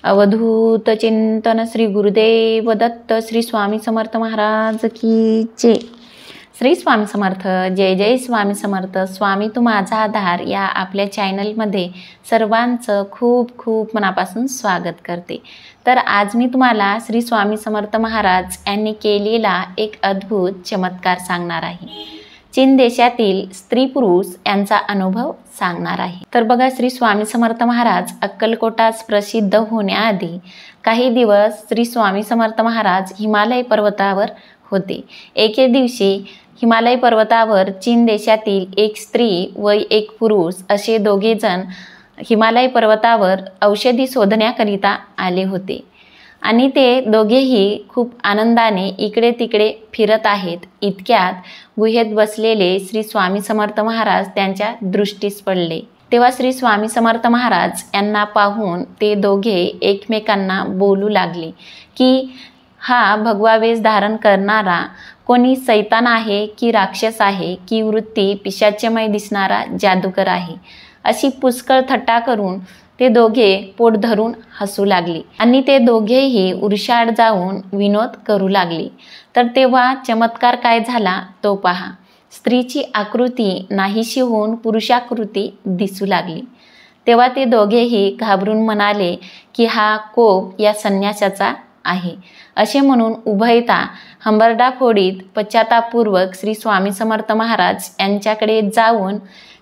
अवधूत चिंतन श्री गुरुदेव दत्त श्री स्वामी समर्थ महाराज की जय। श्री स्वामी समर्थ। जय जय स्वामी समर्थ। स्वामी तू माझा आधार या आपल्या चॅनलमध्ये सर्वांचं खूप खूप मनापासून स्वागत करते। तर आज मी तुम्हाला श्री स्वामी समर्थ महाराज यांनी केलेला एक अद्भुत चमत्कार सांगणार आहे। चीन देशातील स्त्री पुरुष यांचा अनुभव सांगणार आहे। तर बघा, श्री स्वामी समर्थ महाराज अक्कलकोटास प्रसिद्ध होण्याआधी काही दिवस श्री स्वामी समर्थ महाराज हिमालय पर्वतावर होते। एके दिवशी हिमालय पर्वतावर चीन देशातील एक स्त्री व एक पुरुष असे दोघे जण हिमालय पर्वतावर औषधी शोधण्याकरिता आले होते आणि ते दोघेही खूप आनंदाने इकडे तिकडे फिरत आहेत। इतक्यात गुहेत बसलेले श्री स्वामी समर्थ महाराज त्यांच्या दृष्टीस पडले। तेव्हा श्री स्वामी समर्थ महाराज यांना पाहून ते दोघे एकमेकांना बोलू लागले की हा भगवा वेश धारण करणारा कोणी शैतान आहे की राक्षस आहे की वृत्ती पिशाच्यमय दिसणारा जादूकर आहे, अशी पुष्कळ थट्टा करून ते दोघे पोट धरून हसू लागले आणि ते दोघेही उरशाड जाऊन विनोद करू लागले। तर तेव्हा चमत्कार काय झाला तो पहा। स्त्रीची आकृती नाहीशी होऊन पुरुषाकृती दिसू लागली। तेव्हा ते दोघेही घाबरून म्हणाले की हा कोप या संन्यासाचा आहे, असे म्हणून उभयता हंबरडा फोडीत पश्चातापूर्वक श्री स्वामी समर्थ महाराज यांच्याकडे जाऊन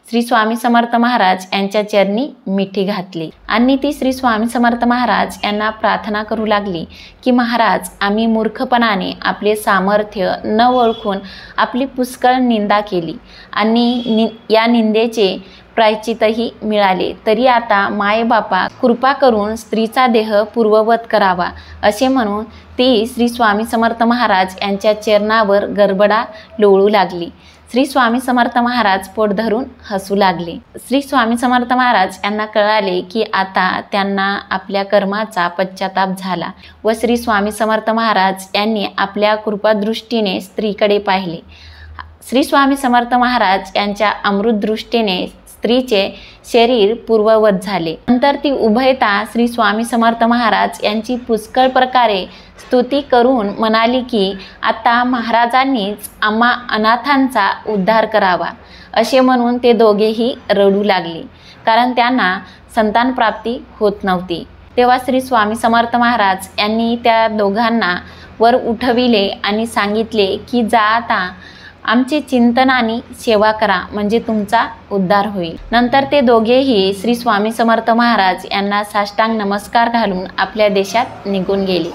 श्री स्वामी समर्थ महाराज यांच्या चरणी मिठी घातली आणि ती श्री स्वामी समर्थ महाराज यांना प्रार्थना करू लागली की महाराज, आम्ही मूर्खपणाने आपले सामर्थ्य न ओळखून आपली पुष्कळ निंदा केली आणि या निंदेचे प्रायश्चितही मिळाले, तरी आता मायबापा कृपा करून स्त्रीचा देह पूर्ववत करावा, असे म्हणून ती श्री स्वामी समर्थ महाराज यांच्या चरणावर गरबडा लोळू लागली। श्री स्वामी समर्थ महाराज पोट धरून हसू लागले। श्री स्वामी समर्थ महाराज यांना कळाले की आता त्यांना आपल्या कर्माचा पश्चाताप झाला व श्री स्वामी समर्थ महाराज यांनी आपल्या कृपादृष्टीने स्त्रीकडे पाहिले। श्री स्वामी समर्थ महाराज यांच्या अमृत दृष्टीने स्त्रीचे शरीर पूर्ववत झाले। नंतर ती उभयता श्री स्वामी समर्थ महाराज यांची पुष्कळ प्रकारे स्तुती करून म्हणाली की आता महाराजांनीच आम्हा अनाथांचा उद्धार करावा, असे म्हणून ते दोघेही रडू लागले, कारण त्यांना संतान प्राप्ती होत नव्हती। तेव्हा श्री स्वामी समर्थ महाराज यांनी त्या दोघांना वर उठविले आणि सांगितले की जा आता आमचे चिंतन आणि सेवा करा, म्हणजे तुमचा उद्धार होईल। नंतर ते दोघेही श्री स्वामी समर्थ महाराज यांना साष्टांग नमस्कार घालून आपल्या देशात निघून गेले।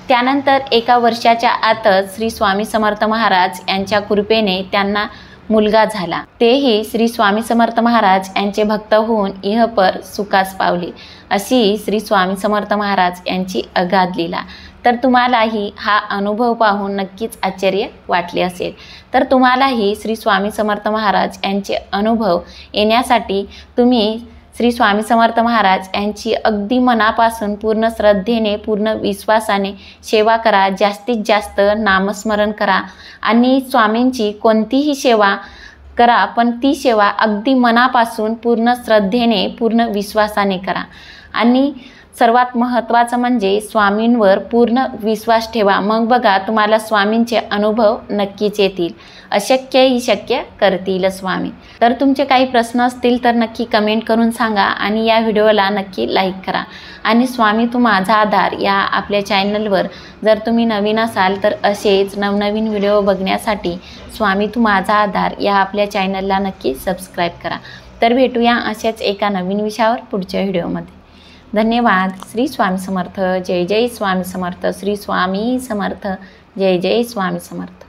त्यानंतर एका वर्षाच्या आतच श्री स्वामी समर्थ महाराज यांच्या कृपेने त्यांना मुलगा झाला। तेही श्री स्वामी समर्थ महाराज यांचे भक्त होऊन इहपर सुखास पावले। अशी श्री स्वामी समर्थ महाराज यांची अगाध लीला। तर तुम्हालाही हा अनुभव पाहून नक्कीच आश्चर्य वाटले असेल। तर तुम्हालाही श्री स्वामी समर्थ महाराज यांचे अनुभव येण्यासाठी तुम्ही श्री स्वामी समर्थ महाराज यांची अगदी मनापासून पूर्ण श्रद्धेने पूर्ण विश्वासाने सेवा करा। जास्तीत जास्त नामस्मरण करा आणि स्वामींची कोणतीही सेवा करा, पण ती सेवा अगदी मनापासून पूर्ण श्रद्धेने पूर्ण विश्वासाने करा आणि सर्वात महत्त्वाचं म्हणजे स्वामींवर पूर्ण विश्वास ठेवा। मग बघा तुम्हाला स्वामींचे अनुभव नक्कीच येतील। अशक्य ही शक्य करतील स्वामी। तर तुमचे काही प्रश्न असतील तर नक्की कमेंट करून सांगा आणि या व्हिडिओला नक्की लाईक करा आणि स्वामी तू माझा आधार या आपल्या चॅनलवर जर तुम्ही नवीन असाल तर असेच नवनवीन व्हिडिओ बघण्यासाठी स्वामी तू माझा आधार या आपल्या चॅनलला नक्की सबस्क्राईब करा। तर भेटूया अशाच एका नवीन विषयावर पुढच्या व्हिडिओमध्ये। धन्यवाद। श्री स्वामी समर्थ। जय जय स्वामी समर्थ। श्री स्वामी समर्थ। जय जय स्वामी समर्थ।